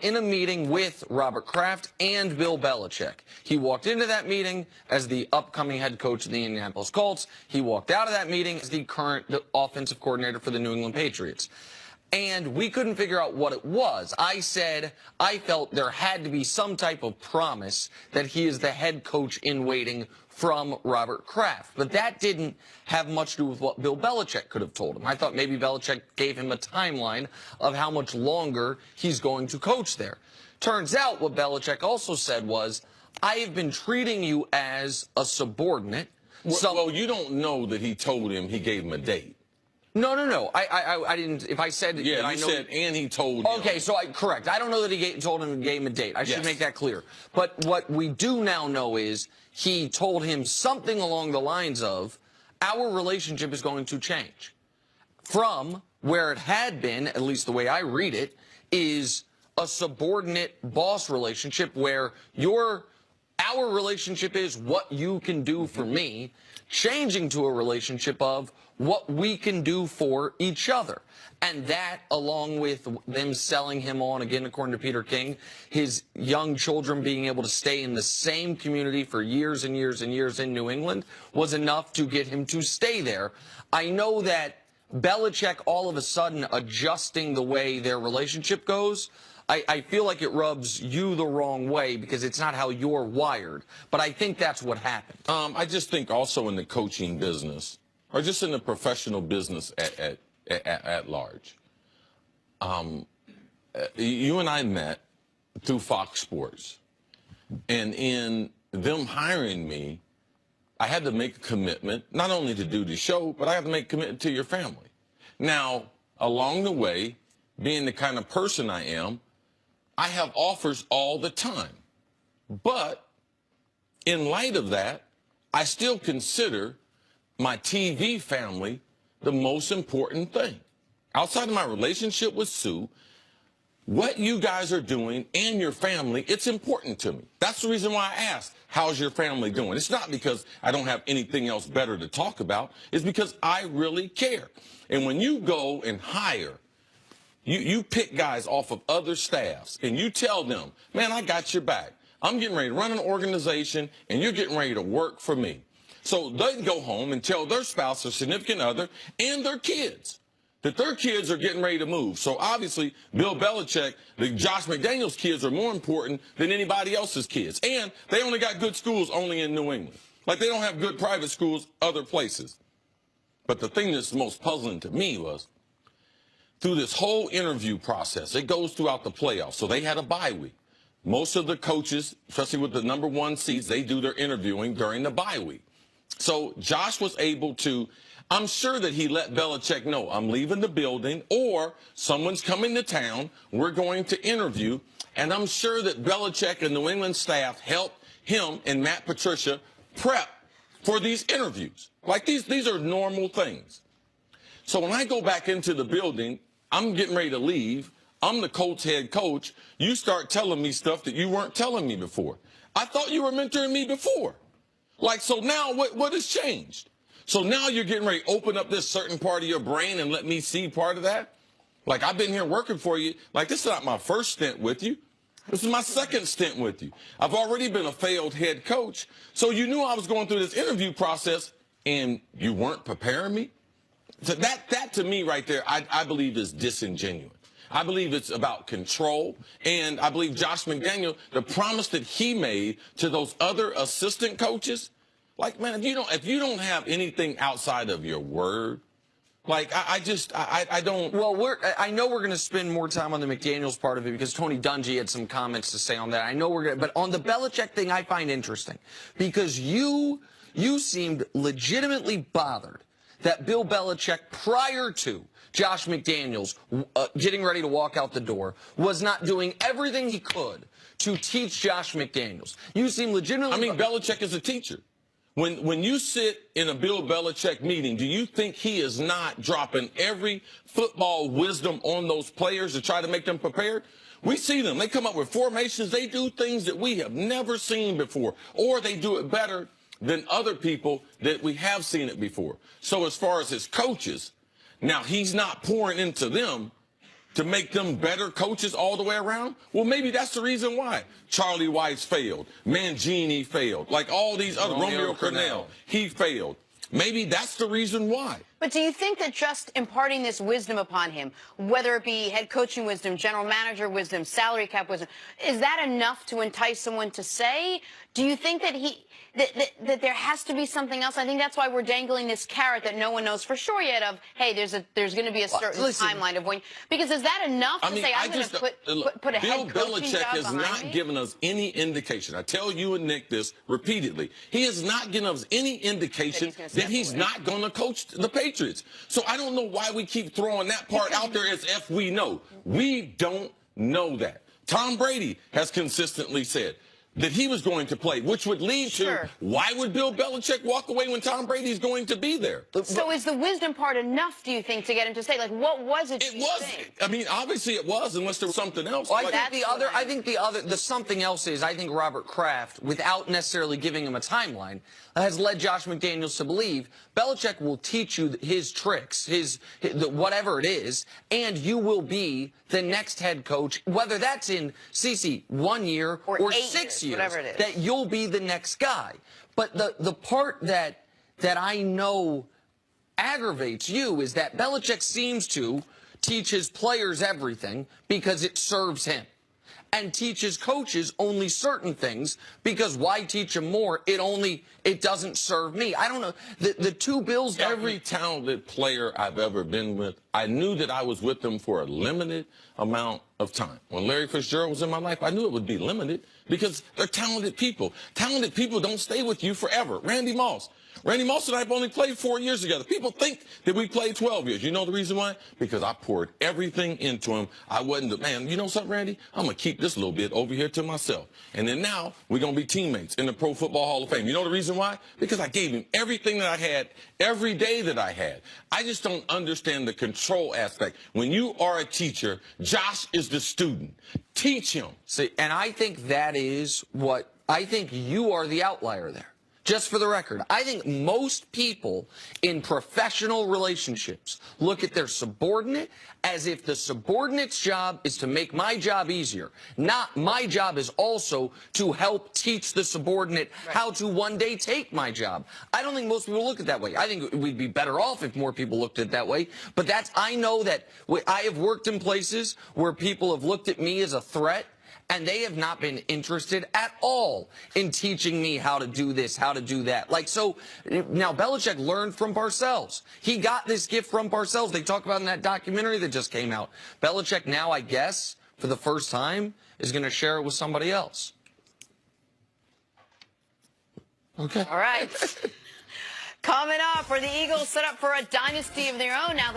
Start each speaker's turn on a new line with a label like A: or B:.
A: in a meeting with Robert Kraft and Bill Belichick. He walked into that meeting as the upcoming head coach of the Indianapolis Colts. He walked out of that meeting as the current offensive coordinator for the New England Patriots. And we couldn't figure out what it was. I said I felt there had to be some type of promise that he is the head coach in waiting from Robert Kraft. But that didn't have much to do with what Bill Belichick could have told him. I thought maybe Belichick gave him a timeline of how much longer he's going to coach there. Turns out what Belichick also said was, I have been treating you as a subordinate.
B: Well, you don't know that he told him he gave him a date.
A: No. I didn't. If I said,
B: yeah,
A: that I
B: you
A: know,
B: said, and he told him.
A: Okay, so correct. I don't know that he told him and gave him a date. I should make that clear. But what we do now know is he told him something along the lines of, our relationship is going to change. From where it had been, at least the way I read it, is a subordinate boss relationship where our relationship is what you can do for me, changing to a relationship of what we can do for each other. And that, along with them selling him on, again, according to Peter King, his young children being able to stay in the same community for years and years and years in New England, was enough to get him to stay there. I know that Belichick all of a sudden adjusting the way their relationship goes, I feel like it rubs you the wrong way because it's not how you're wired. But I think that's what happened.
B: I just think also in the coaching business, or just in the professional business at large, you and I met through Fox Sports. And in them hiring me, I had to make a commitment, not only to do the show, but I had to make a commitment to your family. Now, along the way, being the kind of person I am, I have offers all the time. But in light of that, I still consider my TV family the most important thing. Outside of my relationship with Sue, what you guys are doing and your family, it's important to me. That's the reason why I asked, how's your family doing? It's not because I don't have anything else better to talk about. It's because I really care. And when you go and hire, you pick guys off of other staffs and you tell them, man, I got your back. I'm getting ready to run an organization and you're getting ready to work for me. So they go home and tell their spouse or significant other and their kids that their kids are getting ready to move. So obviously, Bill Belichick, the Josh McDaniels kids are more important than anybody else's kids. And they only got good schools only in New England. Like they don't have good private schools other places. But the thing that's most puzzling to me was, through this whole interview process, it goes throughout the playoffs. So they had a bye week. Most of the coaches, especially with the #1 seeds, they do their interviewing during the bye week. So Josh was able to, I'm sure that he let Belichick know, I'm leaving the building, or someone's coming to town, we're going to interview. And I'm sure that Belichick and New England staff helped him and Matt Patricia prep for these interviews. Like these are normal things. So when I go back into the building, I'm getting ready to leave. I'm the Colts head coach. You start telling me stuff that you weren't telling me before. I thought you were mentoring me before. Like, so now what has changed? So now you're getting ready to open up this certain part of your brain and let me see part of that? Like, I've been here working for you. Like, this is not my first stint with you. This is my second stint with you. I've already been a failed head coach. So you knew I was going through this interview process and you weren't preparing me? So that to me right there, I believe is disingenuous. I believe it's about control. And I believe Josh McDaniels, the promise that he made to those other assistant coaches, like, man, if you don't have anything outside of your word, like, I don't.
A: Well, I know we're going to spend more time on the McDaniels part of it because Tony Dungy had some comments to say on that. I know we're going to, but on the Belichick thing, I find interesting because you seemed legitimately bothered that Bill Belichick, prior to Josh McDaniels getting ready to walk out the door, was not doing everything he could to teach Josh McDaniels. You seem legitimately...
B: I mean, Belichick is a teacher. When you sit in a Bill Belichick meeting, do you think he is not dropping every football wisdom on those players to try to make them prepared? We see them. They come up with formations. They do things that we have never seen before, or they do it better than other people that we have seen it before. So as far as his coaches, now he's not pouring into them to make them better coaches all the way around? Well, maybe that's the reason why. Charlie Weiss failed. Mangini failed. Like all these other, Romeo Cornell, he failed. Maybe that's the reason why.
C: But do you think that just imparting this wisdom upon him, whether it be head coaching wisdom, general manager wisdom, salary cap wisdom, is that enough to entice someone to say? Do you think that that there has to be something else? I think that's why we're dangling this carrot that no one knows for sure yet of, hey, there's going to be a certain timeline of when. Because is that enough to say I'm going to put a head coaching
B: Bill Belichick
C: job
B: has
C: behind
B: not
C: me?
B: given us any indication. I tell you and Nick this repeatedly. He has not given us any indication that he's not going to coach the Patriots. So I don't know why we keep throwing that part out there as if we know. We don't know that. Tom Brady has consistently said that he was going to play, which would lead to why would Bill Belichick walk away when Tom Brady's going to be there?
C: So is the wisdom part enough, do you think, to get him to say, like, what was it?
B: It was. I mean, obviously it was, unless there was something else.
A: Well, I think the something else is, I think Robert Kraft, without necessarily giving him a timeline, has led Josh McDaniels to believe Belichick will teach you his tricks, whatever it is, and you will be the next head coach, whether that's in, CC, 1 year or 6 years,
C: whatever it is,
A: that you'll be the next guy. But the part that I know aggravates you is that Belichick seems to teach his players everything because it serves him, and teaches coaches only certain things because why teach them more? It doesn't serve me. I don't know. The two Bills.
B: Every talented player I've ever been with, I knew that I was with them for a limited amount of time. When Larry Fitzgerald was in my life, I knew it would be limited because they're talented people. Talented people don't stay with you forever. Randy Moss and I have only played 4 years together. People think that we played 12 years. You know the reason why? Because I poured everything into him. I wasn't the man. You know something, Randy? I'm going to keep this little bit over here to myself. And then now we're going to be teammates in the Pro Football Hall of Fame. You know the reason why? Because I gave him everything that I had every day that I had. I just don't understand the control aspect. When you are a teacher, Josh is the student. Teach him.
A: See, and I think that is what, I think you are the outlier there. Just for the record, I think most people in professional relationships look at their subordinate as if the subordinate's job is to make my job easier. Not my job is also to help teach the subordinate how to one day take my job. I don't think most people look at it that way. I think we'd be better off if more people looked at it that way. But I know that I have worked in places where people have looked at me as a threat, and they have not been interested at all in teaching me how to do this, how to do that. Like, so now Belichick learned from Parcells. He got this gift from Parcells. They talk about in that documentary that just came out. Belichick now, I guess, for the first time, is going to share it with somebody else. Okay.
C: All right. Coming up, are the Eagles set up for a dynasty of their own now that